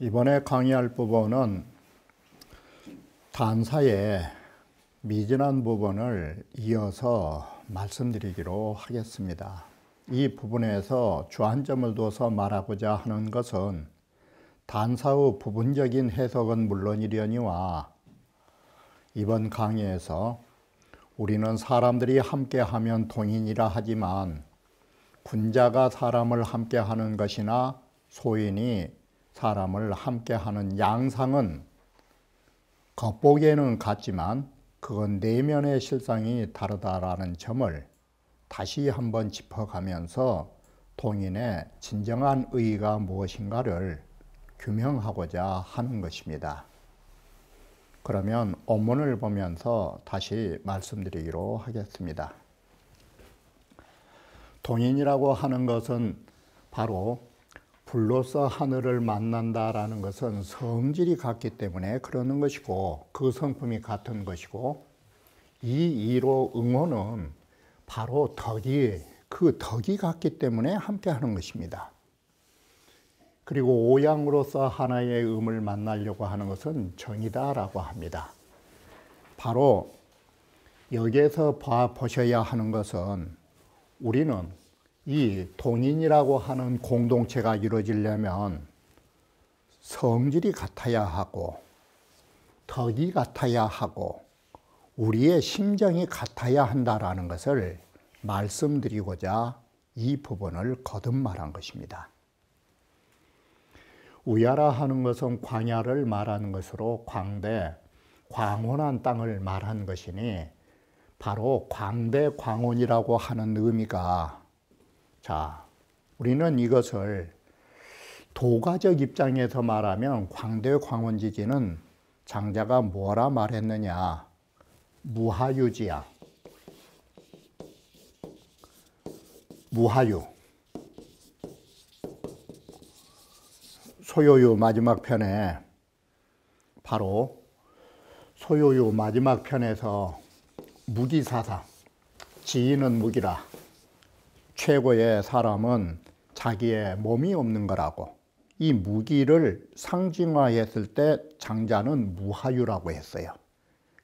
이번에 강의할 부분은 단사의 미진한 부분을 이어서 말씀드리기로 하겠습니다. 이 부분에서 주안점을 둬서 말하고자 하는 것은 단사의 부분적인 해석은 물론이려니와 이번 강의에서 우리는 사람들이 함께하면 동인이라 하지만 군자가 사람을 함께하는 것이나 소인이 사람을 함께하는 양상은 겉보기에는 같지만 그건 내면의 실상이 다르다라는 점을 다시 한번 짚어가면서 동인의 진정한 의의가 무엇인가를 규명하고자 하는 것입니다. 그러면 원문을 보면서 다시 말씀드리기로 하겠습니다. 동인이라고 하는 것은 바로 불로서 하늘을 만난다라는 것은 성질이 같기 때문에 그러는 것이고 그 성품이 같은 것이고 이 이로 응호는 바로 그 덕이 같기 때문에 함께하는 것입니다. 그리고 오양으로서 하나의 음을 만나려고 하는 것은 정이다라고 합니다. 바로 여기에서 보셔야 하는 것은 우리는 이 동인이라고 하는 공동체가 이루어지려면 성질이 같아야 하고 덕이 같아야 하고 우리의 심정이 같아야 한다라는 것을 말씀드리고자 이 부분을 거듭 말한 것입니다. 우야라 하는 것은 광야를 말하는 것으로 광대, 광원한 땅을 말한 것이니 바로 광대, 광원이라고 하는 의미가 우리는 이것을 도가적 입장에서 말하면 광대, 광원지지는 장자가 뭐라 말했느냐? 무하유지야. 무하유. 소요유 마지막 편에 바로 소요유 마지막 편에서 무기사상, 지인은 무기라. 최고의 사람은 자기의 몸이 없는 거라고. 이 무기를 상징화했을 때 장자는 무하유라고 했어요.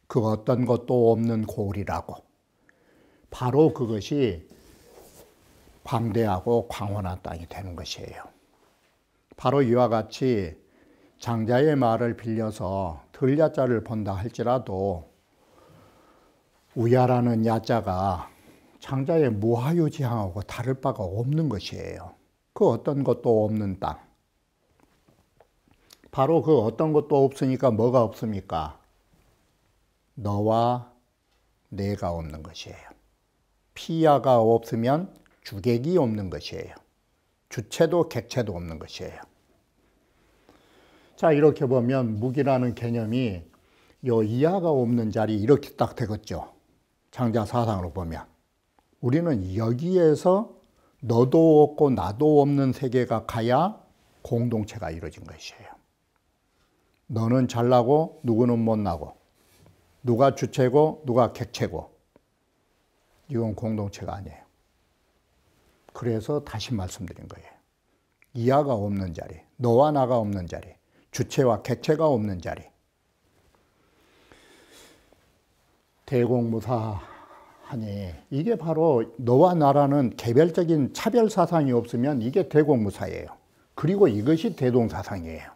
그 어떤 것도 없는 고을이라고. 바로 그것이 광대하고 광원한 땅이 되는 것이에요. 바로 이와 같이 장자의 말을 빌려서 들야자를 본다 할지라도 우야라는 야자가 장자의 무하유지향하고 다를 바가 없는 것이에요. 그 어떤 것도 없는 땅. 바로 그 어떤 것도 없으니까 뭐가 없습니까? 너와 내가 없는 것이에요. 피야가 없으면 주객이 없는 것이에요. 주체도 객체도 없는 것이에요. 자, 이렇게 보면 무기라는 개념이 요 이하가 없는 자리 이렇게 딱 되겠죠. 장자 사상으로 보면. 우리는 여기에서 너도 없고 나도 없는 세계가 가야 공동체가 이루어진 것이에요. 너는 잘나고 누구는 못나고 누가 주체고 누가 객체고 이건 공동체가 아니에요. 그래서 다시 말씀드린 거예요. 이하가 없는 자리, 너와 나가 없는 자리, 주체와 객체가 없는 자리. 대공무사 하니 이게 바로 너와 나라는 개별적인 차별 사상이 없으면 이게 대공무사예요. 그리고 이것이 대동사상이에요.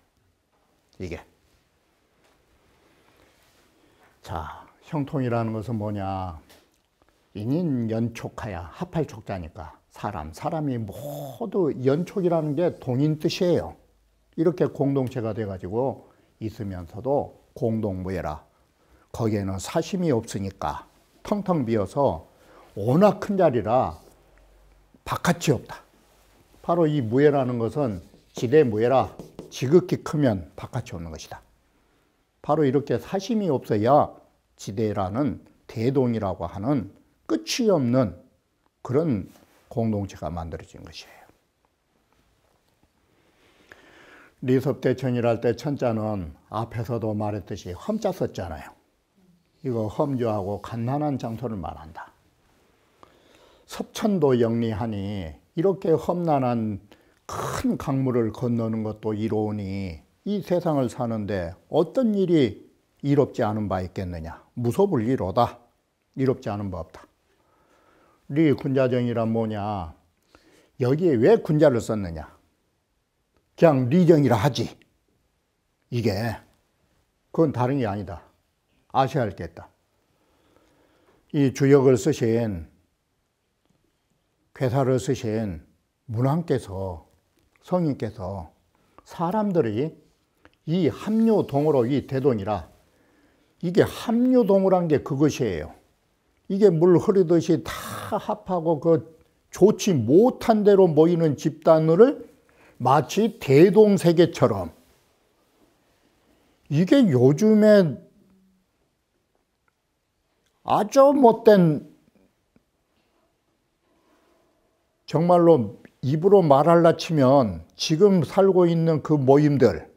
이게. 자, 형통이라는 것은 뭐냐? 인인연촉하야. 합할 촉자니까 사람이 모두 연촉이라는 게 동인 뜻이에요. 이렇게 공동체가 돼가지고 있으면서도 공동무예라. 거기에는 사심이 없으니까 텅텅 비어서 워낙 큰 자리라 바깥이 없다. 바로 이 무예라는 것은 지대 무예라. 지극히 크면 바깥이 없는 것이다. 바로 이렇게 사심이 없어야 지대라는 대동이라고 하는 끝이 없는 그런 공동체가 만들어진 것이에요. 리섭대천이랄 때 천자는 앞에서도 말했듯이 험자 썼잖아요. 이거 험조하고 갓난한 장소를 말한다. 섭천도 영리하니 이렇게 험난한 큰 강물을 건너는 것도 이로우니 이 세상을 사는데 어떤 일이 이롭지 않은 바 있겠느냐. 무소불 이로다. 이롭지 않은 바 없다. 리 군자정이란 뭐냐. 여기에 왜 군자를 썼느냐. 그냥 리정이라 하지. 이게 그건 다른 게 아니다. 아셔야 할 게 있다. 이 주역을 쓰신 괴사를 쓰신 문왕께서 성인께서 사람들이 이 합류동으로 이 대동이라 이게 합류동으란 게 그것이에요. 이게 물 흐르듯이 다 합하고 그 좋지 못한 대로 모이는 집단을 마치 대동세계처럼 이게 요즘에 아주 못된 정말로 입으로 말할라 치면 지금 살고 있는 그 모임들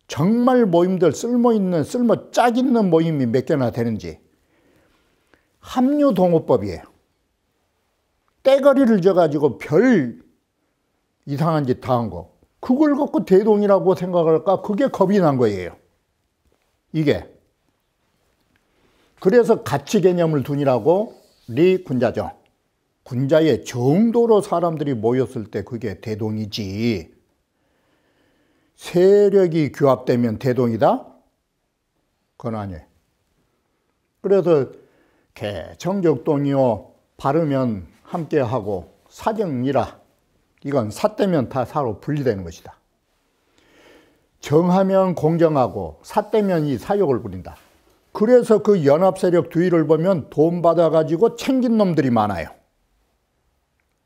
정말 모임들 쓸모 짝 있는 모임이 몇 개나 되는지 합류동호법이에요. 떼거리를 져가지고 별 이상한 짓 다 한 거. 그걸 갖고 대동이라고 생각할까? 그게 겁이 난 거예요. 이게. 그래서 가치 개념을 두니라고 리 군자정. 군자의 정도로 사람들이 모였을 때 그게 대동이지. 세력이 규합되면 대동이다? 그건 아니에요. 그래서 개청적동이요. 바르면 함께하고 사정이라. 이건 사되면 다 사로 분리되는 것이다. 정하면 공정하고 사되면 이 사욕을 부린다. 그래서 그 연합세력 뒤를 보면 돈 받아가지고 챙긴 놈들이 많아요.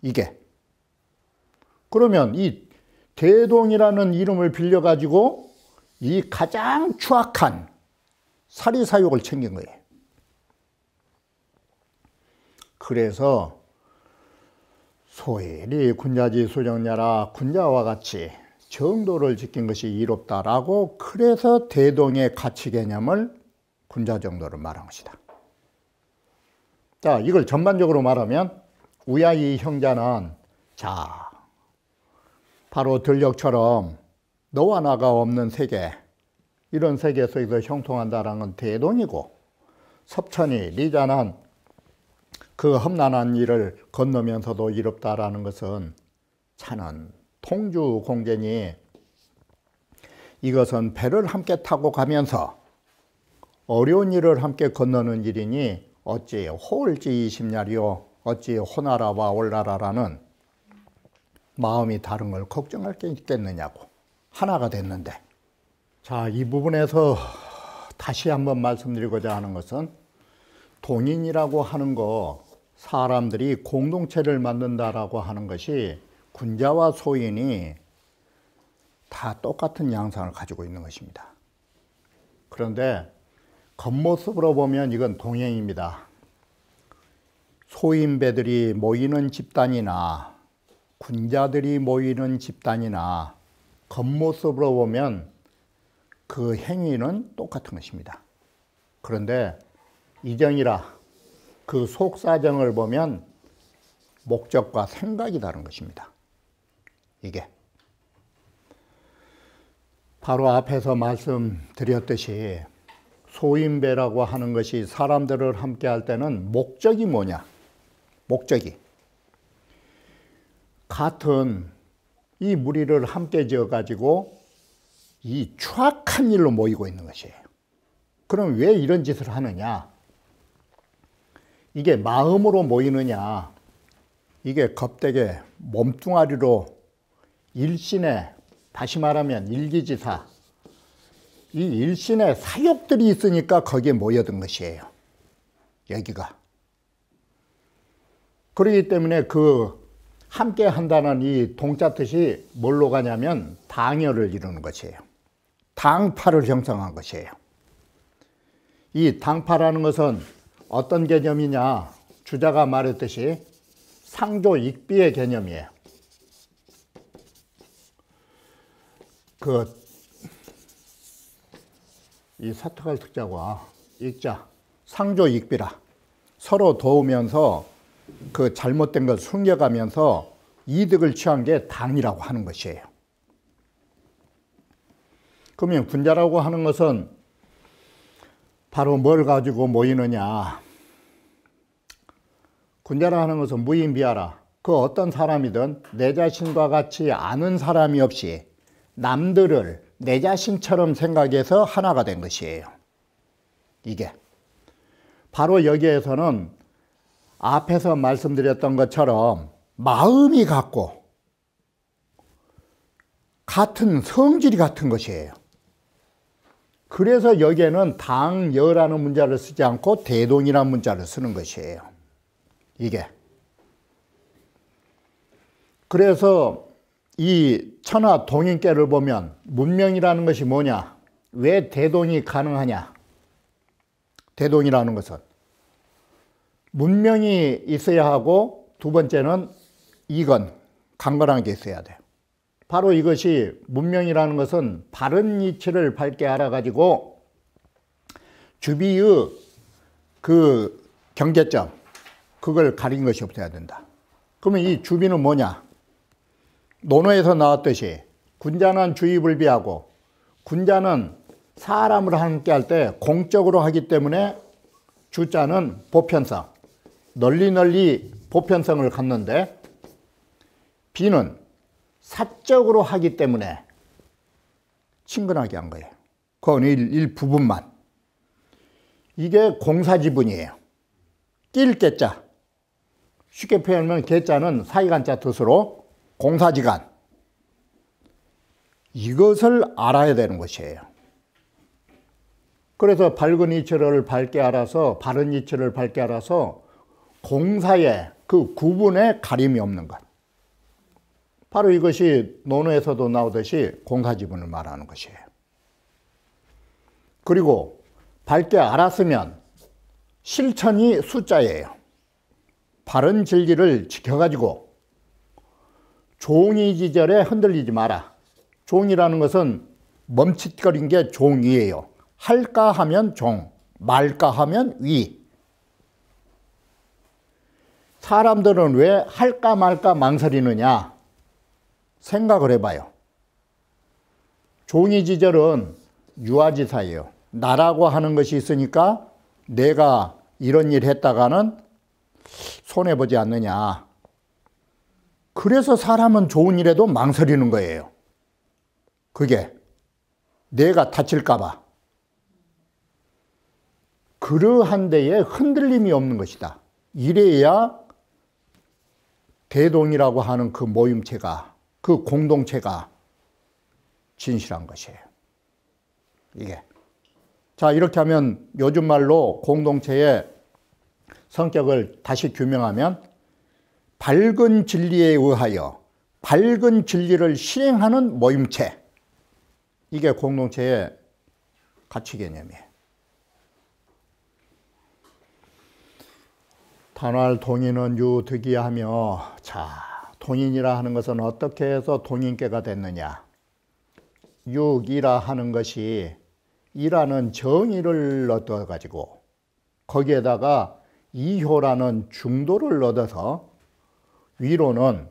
이게. 그러면 이 대동이라는 이름을 빌려가지고 이 가장 추악한 사리사욕을 챙긴 거예요. 그래서 소위 리 군자지 수정야라 군자와 같이 정도를 지킨 것이 이롭다라고 그래서 대동의 가치 개념을 군자 정도를 말한 것이다. 자, 이걸 전반적으로 말하면 우야이 형자는 자, 바로 들녘처럼 너와 나가 없는 세계 이런 세계 속에서 형통한다라는 건 대동이고 섭천이 리자는 그 험난한 일을 건너면서도 이롭다라는 것은 차는 통주공전이 이것은 배를 함께 타고 가면서 어려운 일을 함께 건너는 일이니 어찌 호울지 이심냐리요 어찌 호나라와 올라라라는 마음이 다른 걸 걱정할 게 있겠느냐고 하나가 됐는데 자, 이 부분에서 다시 한번 말씀드리고자 하는 것은 동인이라고 하는 거 사람들이 공동체를 만든다라고 하는 것이 군자와 소인이 다 똑같은 양상을 가지고 있는 것입니다. 그런데 겉모습으로 보면 이건 동행입니다. 소인배들이 모이는 집단이나 군자들이 모이는 집단이나 겉모습으로 보면 그 행위는 똑같은 것입니다. 그런데 이정이라 그 속사정을 보면 목적과 생각이 다른 것입니다. 이게 바로 앞에서 말씀드렸듯이 소인배라고 하는 것이 사람들을 함께 할 때는 목적이 뭐냐? 목적이 같은 이 무리를 함께 지어 가지고 이 추악한 일로 모이고 있는 것이에요. 그럼 왜 이런 짓을 하느냐? 이게 마음으로 모이느냐? 이게 겁되게 몸뚱아리로 일신에 다시 말하면 일기지사 이 일신의 사욕들이 있으니까 거기에 모여든 것이에요. 여기가. 그렇기 때문에 그 함께 한다는 이 동자뜻이 뭘로 가냐면 당열을 이루는 것이에요. 당파를 형성한 것이에요. 이 당파라는 것은 어떤 개념이냐? 주자가 말했듯이 상조익비의 개념이에요. 이 사특할 특자와 익자, 상조익비라 서로 도우면서 그 잘못된 걸 숨겨가면서 이득을 취한 게 당이라고 하는 것이에요. 그러면 군자라고 하는 것은 바로 뭘 가지고 모이느냐. 군자라 하는 것은 무인비하라. 그 어떤 사람이든 내 자신과 같이 아는 사람이 없이 남들을 내 자신처럼 생각해서 하나가 된 것이에요. 이게. 바로 여기에서는 앞에서 말씀드렸던 것처럼 마음이 같고 같은 성질이 같은 것이에요. 그래서 여기에는 당여라는 문자를 쓰지 않고 대동이라는 문자를 쓰는 것이에요. 이게. 그래서 이 천하 동인계를 보면 문명이라는 것이 뭐냐? 왜 대동이 가능하냐? 대동이라는 것은 문명이 있어야 하고 두 번째는 이건 강건한 게 있어야 돼요. 바로 이것이 문명이라는 것은 바른 이치를 밝게 알아가지고 주비의 그 경계점 그걸 가린 것이 없어야 된다. 그러면 이 주비는 뭐냐? 논어에서 나왔듯이 군자는 주의불비하고 군자는 사람을 함께 할 때 공적으로 하기 때문에 주자는 보편성, 널리 보편성을 갖는데 비는 사적으로 하기 때문에 친근하게 한 거예요. 그건 일부분만. 이게 공사지분이에요. 낄 개자. 쉽게 표현하면 개자는 사이간자 뜻으로 공사지간. 이것을 알아야 되는 것이에요. 그래서 밝은 이치를 밝게 알아서 바른 이치를 밝게 알아서 공사의 그 구분에 가림이 없는 것. 바로 이것이 논어에서도 나오듯이 공사지분을 말하는 것이에요. 그리고 밝게 알았으면 실천이 숫자예요. 바른 진리를 지켜가지고 종이지절에 흔들리지 마라. 종이라는 것은 멈칫거린 게 종이에요. 할까 하면 종, 말까 하면 위. 사람들은 왜 할까 말까 망설이느냐? 생각을 해봐요. 종이지절은 유아지사예요. 나라고 하는 것이 있으니까 내가 이런 일 했다가는 손해보지 않느냐. 그래서 사람은 좋은 일에도 망설이는 거예요. 그게 내가 다칠까 봐. 그러한 데에 흔들림이 없는 것이다. 이래야 대동이라고 하는 그 모임체가, 그 공동체가 진실한 것이에요. 이게. 자, 이렇게 하면 요즘 말로 공동체의 성격을 다시 규명하면 밝은 진리에 의하여 밝은 진리를 실행하는 모임체. 이게 공동체의 가치 개념이에요. 단활 동인은 유득이하며, 자, 동인이라 하는 것은 어떻게 해서 동인계가 됐느냐. 육이라 하는 것이 이라는 정의를 얻어가지고 거기에다가 이효라는 중도를 얻어서 위로는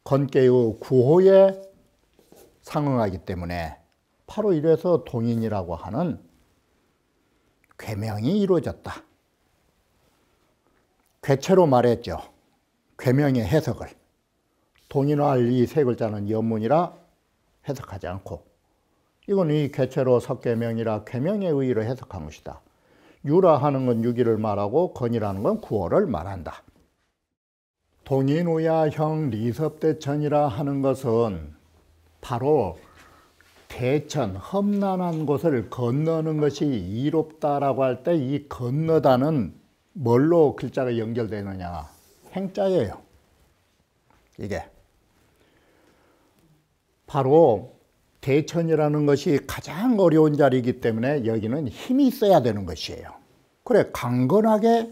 건계의 구호에 상응하기 때문에 바로 이래서 동인이라고 하는 괴명이 이루어졌다. 괴체로 말했죠. 괴명의 해석을. 동인할 이 세 글자는 연문이라 해석하지 않고 이건 이 괴체로 석괴명이라 괴명의 의의로 해석한 것이다. 유라 하는 건 유기를 말하고 건이라는 건 구호를 말한다. 동인우야형 리섭대천이라 하는 것은 바로 대천, 험난한 곳을 건너는 것이 이롭다라고 할 때 이 건너다는 뭘로 글자가 연결되느냐? 행자예요. 이게. 바로 대천이라는 것이 가장 어려운 자리이기 때문에 여기는 힘이 있어야 되는 것이에요. 그래, 강건하게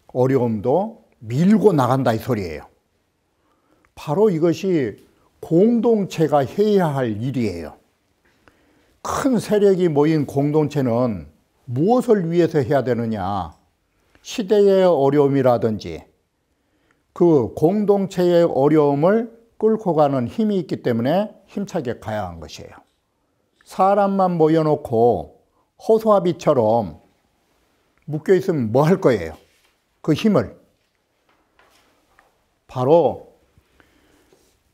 어려움도 밀고 나간다 이 소리예요. 바로 이것이 공동체가 해야 할 일이에요. 큰 세력이 모인 공동체는 무엇을 위해서 해야 되느냐? 시대의 어려움이라든지 그 공동체의 어려움을 끌고 가는 힘이 있기 때문에 힘차게 가야 하는 것이에요. 사람만 모여놓고 호수아비처럼 묶여있으면 뭐 할 거예요? 그 힘을. 바로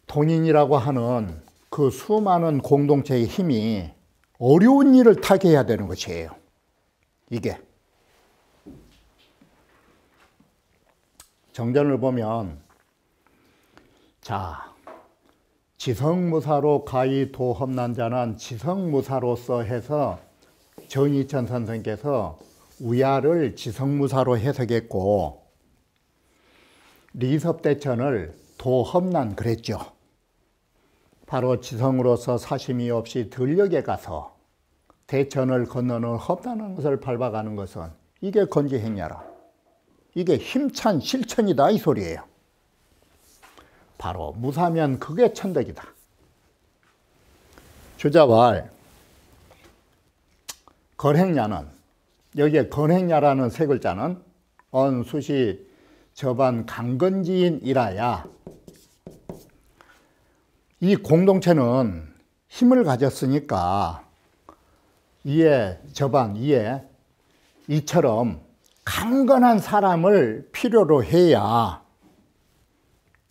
동인이라고 하는 그 수많은 공동체의 힘이 어려운 일을 타개해야 되는 것이에요. 이게. 정전을 보면, 자, 지성무사로 가히 도험난 자는 지성무사로서 해서 정의천 선생께서 우야를 지성무사로 해석했고, 리섭대천을 도험난 그랬죠. 바로 지성으로서 사심이 없이 들녘에 가서 대천을 건너는 험난한 것을 밟아가는 것은 이게 건지행야라. 이게 힘찬 실천이다 이 소리예요. 바로 무사면 그게 천덕이다. 주자왈 건행야는, 여기에 건행야라는 세 글자는 언수시 저반 강건지인이라야, 이 공동체는 힘을 가졌으니까 이에 저반, 이처럼 강건한 사람을 필요로 해야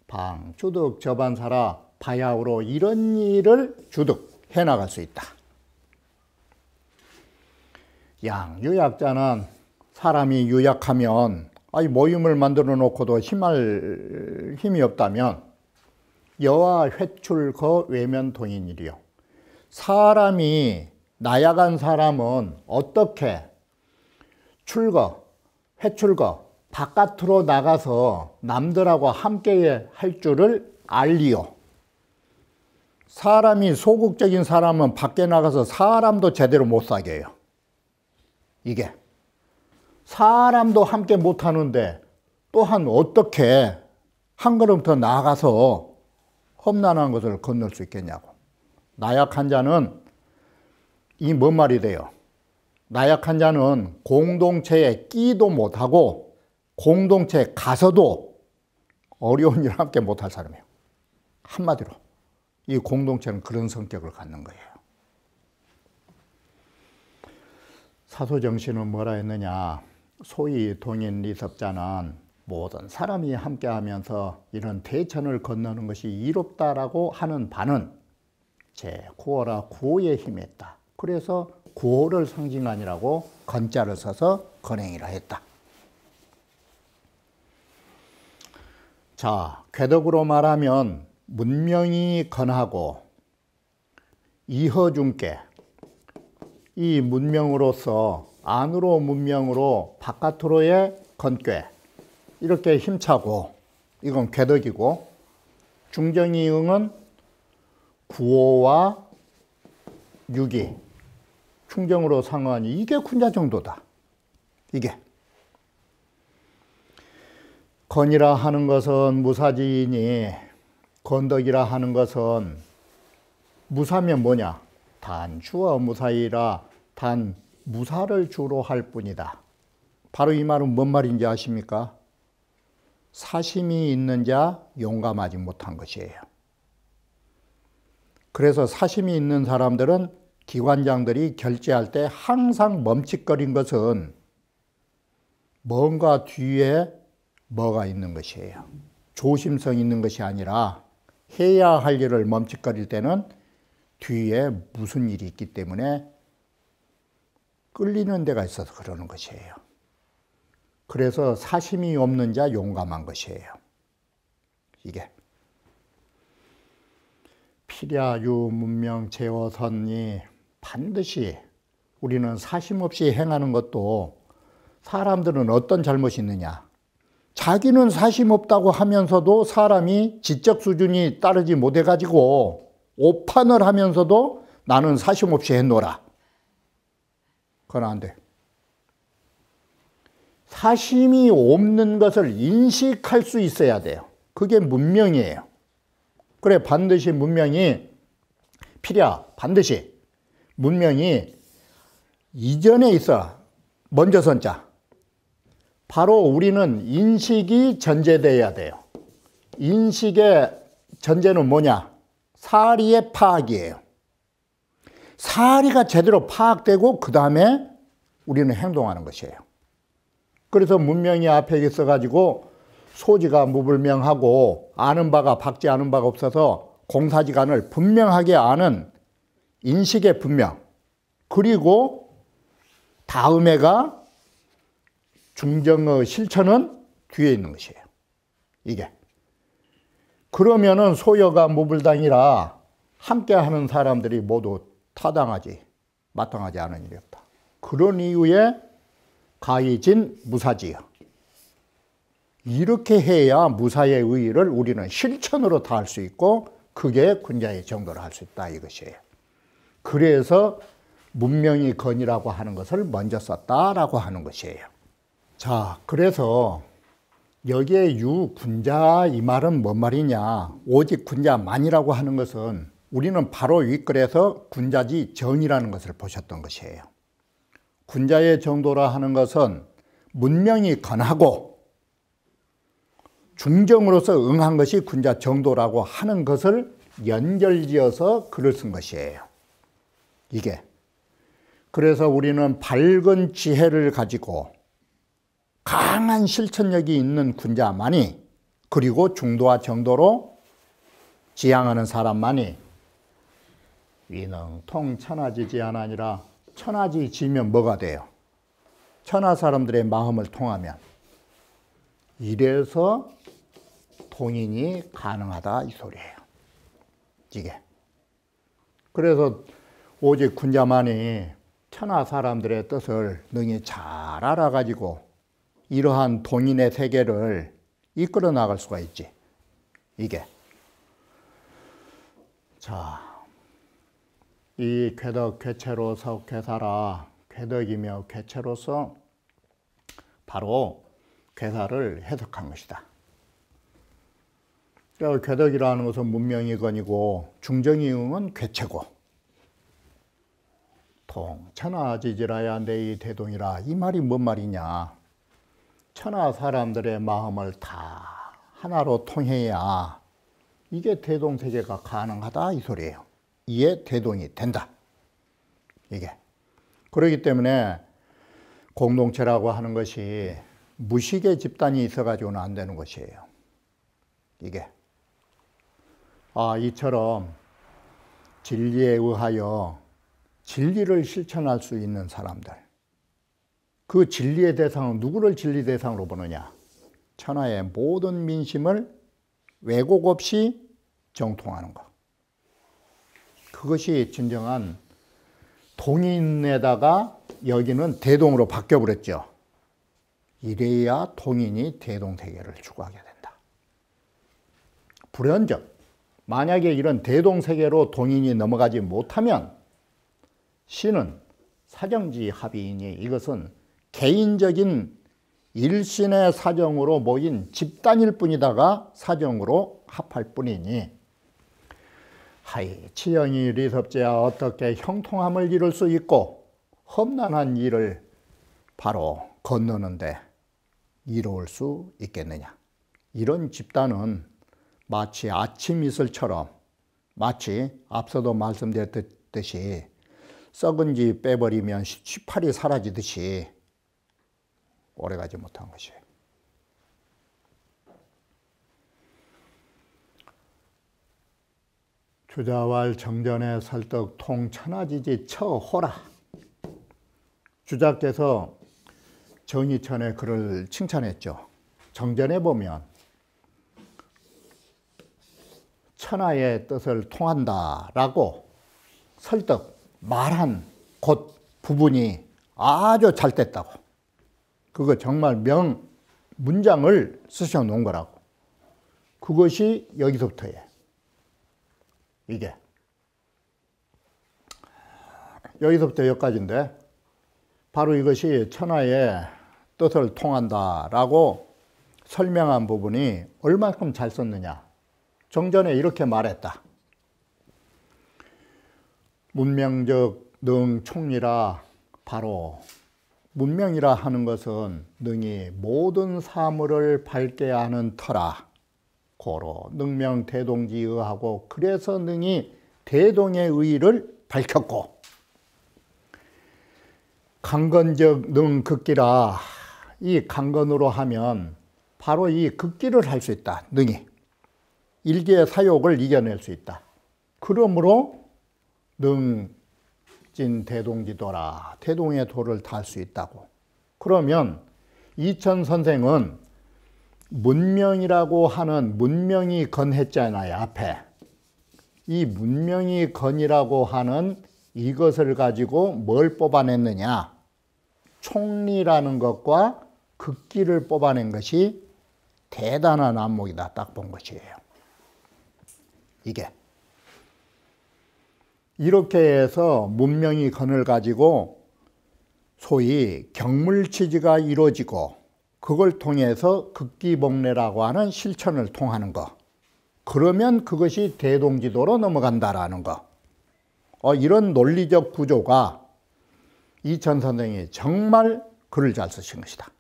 방, 주득, 저반사라, 바야흐로 이런 일을 주득 해나갈 수 있다. 양, 유약자는 사람이 유약하면, 모임을 만들어 놓고도 힘할 힘이 없다면, 여와 회출거 외면 동인이리요. 사람이 나약한 사람은 어떻게 회출거, 바깥으로 나가서 남들하고 함께 할 줄을 알리요. 사람이 소극적인 사람은 밖에 나가서 사람도 제대로 못 사귀어요. 이게. 사람도 함께 못 하는데 또한 어떻게 한 걸음 더 나아가서 험난한 것을 건널 수 있겠냐고. 나약한 자는 이 뭔 말이 돼요? 나약한 자는 공동체에 끼도 못하고 공동체에 가서도 어려운 일을 함께 못할 사람이에요. 한마디로 이 공동체는 그런 성격을 갖는 거예요. 사소정신은 뭐라 했느냐? 소위 동인 리섭자는 모든 사람이 함께하면서 이런 대천을 건너는 것이 이롭다라고 하는 바는 제9호라 구호에 힘이 있다. 그래서 구호를 상징하니라고 건자를 써서 건행이라 했다. 자, 궤덕으로 말하면 문명이 건하고 이허중께, 이 문명으로서 안으로 문명으로 바깥으로의 건꾀, 이렇게 힘차고, 이건 궤덕이고, 중정이응은 구호와 유기, 충정으로 상하니 이게 군자 정도다. 이게. 건이라 하는 것은 무사지이니 건덕이라 하는 것은, 무사면 뭐냐? 단 주어 무사이라, 단 무사를 주로 할 뿐이다. 바로 이 말은 뭔 말인지 아십니까? 사심이 있는 자 용감하지 못한 것이에요. 그래서 사심이 있는 사람들은, 기관장들이 결제할 때 항상 멈칫거린 것은 뭔가 뒤에 뭐가 있는 것이에요. 조심성 있는 것이 아니라 해야 할 일을 멈칫거릴 때는 뒤에 무슨 일이 있기 때문에 끌리는 데가 있어서 그러는 것이에요. 그래서 사심이 없는 자 용감한 것이에요. 이게. 필야유 문명 제어선이 반드시, 우리는 사심 없이 행하는 것도, 사람들은 어떤 잘못이 있느냐? 자기는 사심 없다고 하면서도 사람이 지적 수준이 따르지 못해가지고 오판을 하면서도 나는 사심 없이 했노라. 그건 안 돼. 사심이 없는 것을 인식할 수 있어야 돼요. 그게 문명이에요. 그래, 반드시 문명이 필야, 반드시 문명이 이전에 있어. 먼저 선자. 바로 우리는 인식이 전제되어야 돼요. 인식의 전제는 뭐냐? 사리의 파악이에요. 사리가 제대로 파악되고 그 다음에 우리는 행동하는 것이에요. 그래서 문명이 앞에 있어가지고 소지가 무불명하고 아는 바가 박지 않은 바가 없어서 공사지간을 분명하게 아는 인식의 분명, 그리고 다음에가 중정의 실천은 뒤에 있는 것이에요. 이게. 그러면은 소여가 무불당이라 함께하는 사람들이 모두 타당하지, 마땅하지 않은 일이 없다. 그런 이유에 가이진 무사지여. 이렇게 해야 무사의 의의를 우리는 실천으로 다 할 수 있고 그게 군자의 정도를 할 수 있다 이것이에요. 그래서 문명이 건이라고 하는 것을 먼저 썼다라고 하는 것이에요. 자, 그래서 여기에 유군자 이 말은 뭔 말이냐. 오직 군자만이라고 하는 것은 우리는 바로 윗글에서 군자지 정이라는 것을 보셨던 것이에요. 군자의 정도라 하는 것은 문명이 건하고 중정으로서 응한 것이 군자 정도라고 하는 것을 연결지어서 글을 쓴 것이에요. 이게. 그래서 우리는 밝은 지혜를 가지고 강한 실천력이 있는 군자만이, 그리고 중도와 정도로 지향하는 사람만이 위능통 천하지지 아니라, 천하지지면 뭐가 돼요? 천하 사람들의 마음을 통하면. 이래서 통인이 가능하다 이 소리예요. 이게. 그래서 오직 군자만이 천하 사람들의 뜻을 능히 잘 알아가지고 이러한 동인의 세계를 이끌어 나갈 수가 있지. 이게. 자, 이 쾌덕 쾌체로서 쾌사라. 쾌덕이며 쾌체로서 바로 쾌사를 해석한 것이다. 쾌덕이라는 것은 문명이 건이고 중정이응은 쾌체고 통천하지지라야 내이 대동이라. 이 말이 뭔 말이냐. 천하 사람들의 마음을 다 하나로 통해야 이게 대동세계가 가능하다 이 소리예요. 이에 대동이 된다. 이게. 그렇기 때문에 공동체라고 하는 것이 무식의 집단이 있어가지고는 안 되는 것이에요. 이게. 이처럼 진리에 의하여 진리를 실천할 수 있는 사람들. 그 진리의 대상은 누구를 진리 대상으로 보느냐? 천하의 모든 민심을 왜곡 없이 정통하는 것. 그것이 진정한 동인에다가 여기는 대동으로 바뀌어버렸죠. 이래야 동인이 대동세계를 추구하게 된다. 불현적. 만약에 이런 대동세계로 동인이 넘어가지 못하면 신은 사정지 합의이니 이것은 개인적인 일신의 사정으로 모인 집단일 뿐이다가 사정으로 합할 뿐이니 하이 치영이 리섭제야 어떻게 형통함을 이룰 수 있고 험난한 일을 바로 건너는데 이로울 수 있겠느냐. 이런 집단은 마치 아침 이슬처럼, 마치 앞서도 말씀드렸듯이 썩은 지 빼버리면 쉬파리 사라지듯이 오래가지 못한 것이에요. 주자왈 정전에 설득 통천하지지 처호라. 주자께서 정의천의 글을 칭찬했죠. 정전에 보면 천하의 뜻을 통한다라고 설득, 말한 곧 부분이 아주 잘 됐다고. 그거 정말 문장을 쓰셔 놓은 거라고. 그것이 여기서부터예요. 이게. 여기서부터 여기까지인데 바로 이것이 천하의 뜻을 통한다라고 설명한 부분이 얼마큼 잘 썼느냐. 정전에 이렇게 말했다. 문명적 능 총리라. 바로 문명이라 하는 것은 능히 모든 사물을 밝게 하는 터라. 고로 능명 대동지의하고 그래서 능히 대동의 의의를 밝혔고, 강건적 능 극기라, 이 강건으로 하면 바로 이 극기를 할 수 있다. 능이 일개의 사욕을 이겨낼 수 있다. 그러므로 능진 대동지도라, 대동의 도를 달 수 있다고. 그러면 이천 선생은 문명이라고 하는 문명이 건했잖아요, 앞에. 이 문명이 건이라고 하는 이것을 가지고 뭘 뽑아냈느냐? 총리라는 것과 극기를 뽑아낸 것이 대단한 안목이다. 딱 본 것이에요. 이게. 이렇게 해서 문명이 건을 가지고 소위 경물치지가 이루어지고, 그걸 통해서 극기복례라고 하는 실천을 통하는 거. 그러면 그것이 대동지도로 넘어간다라는 거. 이런 논리적 구조가 이천 선생이 정말 글을 잘 쓰신 것이다.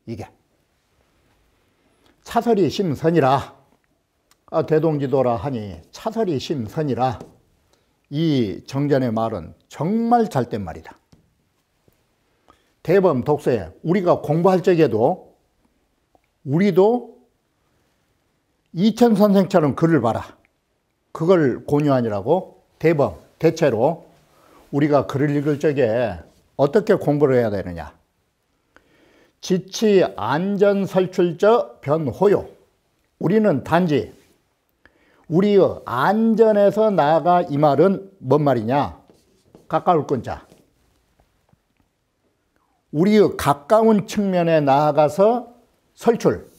이게. 차설이 심선이라, 대동지도라 하니 차설이 심선이라, 이 정전의 말은 정말 잘된 말이다. 대범 독서에 우리가 공부할 적에도 우리도 이천 선생처럼 글을 봐라. 그걸 권유하니라고. 대범, 대체로 우리가 글을 읽을 적에 어떻게 공부를 해야 되느냐. 지치 안전설출저 변호요. 우리는 단지 우리의 안전에서 나아가, 이 말은 뭔 말이냐. 가까울 끈자. 우리의 가까운 측면에 나아가서 설출,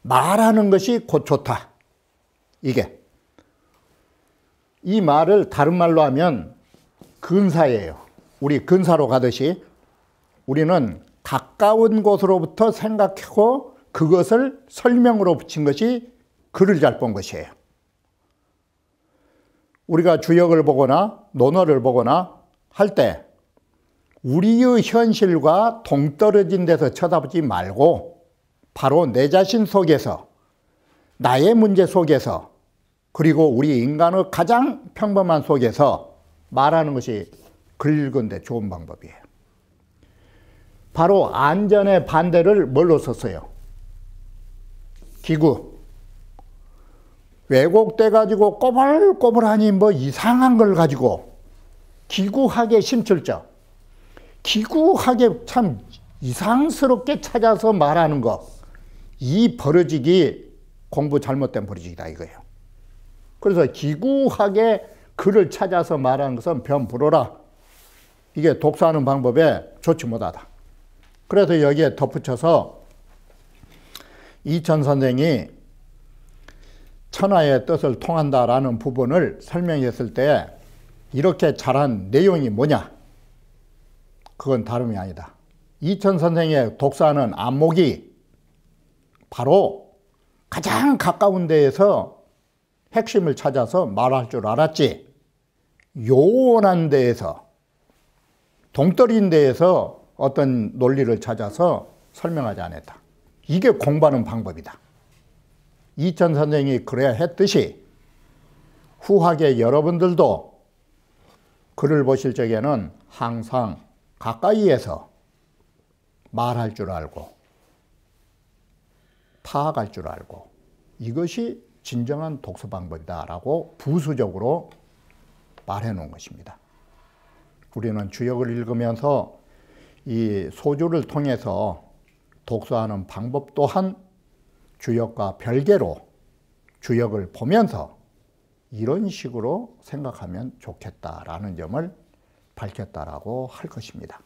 말하는 것이 곧 좋다. 이게. 이 말을 다른 말로 하면 근사예요. 우리 근사로 가듯이 우리는 가까운 곳으로부터 생각하고 그것을 설명으로 붙인 것이 글을 잘 본 것이에요. 우리가 주역을 보거나 논어를 보거나 할 때 우리의 현실과 동떨어진 데서 쳐다보지 말고 바로 내 자신 속에서, 나의 문제 속에서, 그리고 우리 인간의 가장 평범한 속에서 말하는 것이 글 읽은데 좋은 방법이에요. 바로 안전의 반대를 뭘로 썼어요? 기구. 왜곡돼 가지고 꼬불꼬불하니 뭐 이상한 걸 가지고 기구하게 심출적, 기구하게 참 이상스럽게 찾아서 말하는 거, 이 버러지기 공부 잘못된 버러지기다 이거예요. 그래서 기구하게 글을 찾아서 말하는 것은 변불어라. 이게 독서하는 방법에 좋지 못하다. 그래서 여기에 덧붙여서 이천 선생이 천하의 뜻을 통한다라는 부분을 설명했을 때 이렇게 잘한 내용이 뭐냐? 그건 다름이 아니다. 이천 선생의 독서하는 안목이 바로 가장 가까운 데에서 핵심을 찾아서 말할 줄 알았지, 요원한 데에서, 동떨인 데에서 어떤 논리를 찾아서 설명하지 않았다. 이게 공부하는 방법이다. 이천 선생이 그래야 했듯이 후하게 여러분들도 글을 보실 적에는 항상 가까이에서 말할 줄 알고 파악할 줄 알고, 이것이 진정한 독서 방법이다라고 부수적으로 말해 놓은 것입니다. 우리는 주역을 읽으면서 이 소주를 통해서 독서하는 방법 또한 주역과 별개로 주역을 보면서 이런 식으로 생각하면 좋겠다라는 점을 밝혔다라고 할 것입니다.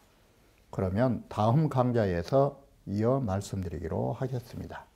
그러면 다음 강좌에서 이어 말씀드리기로 하겠습니다.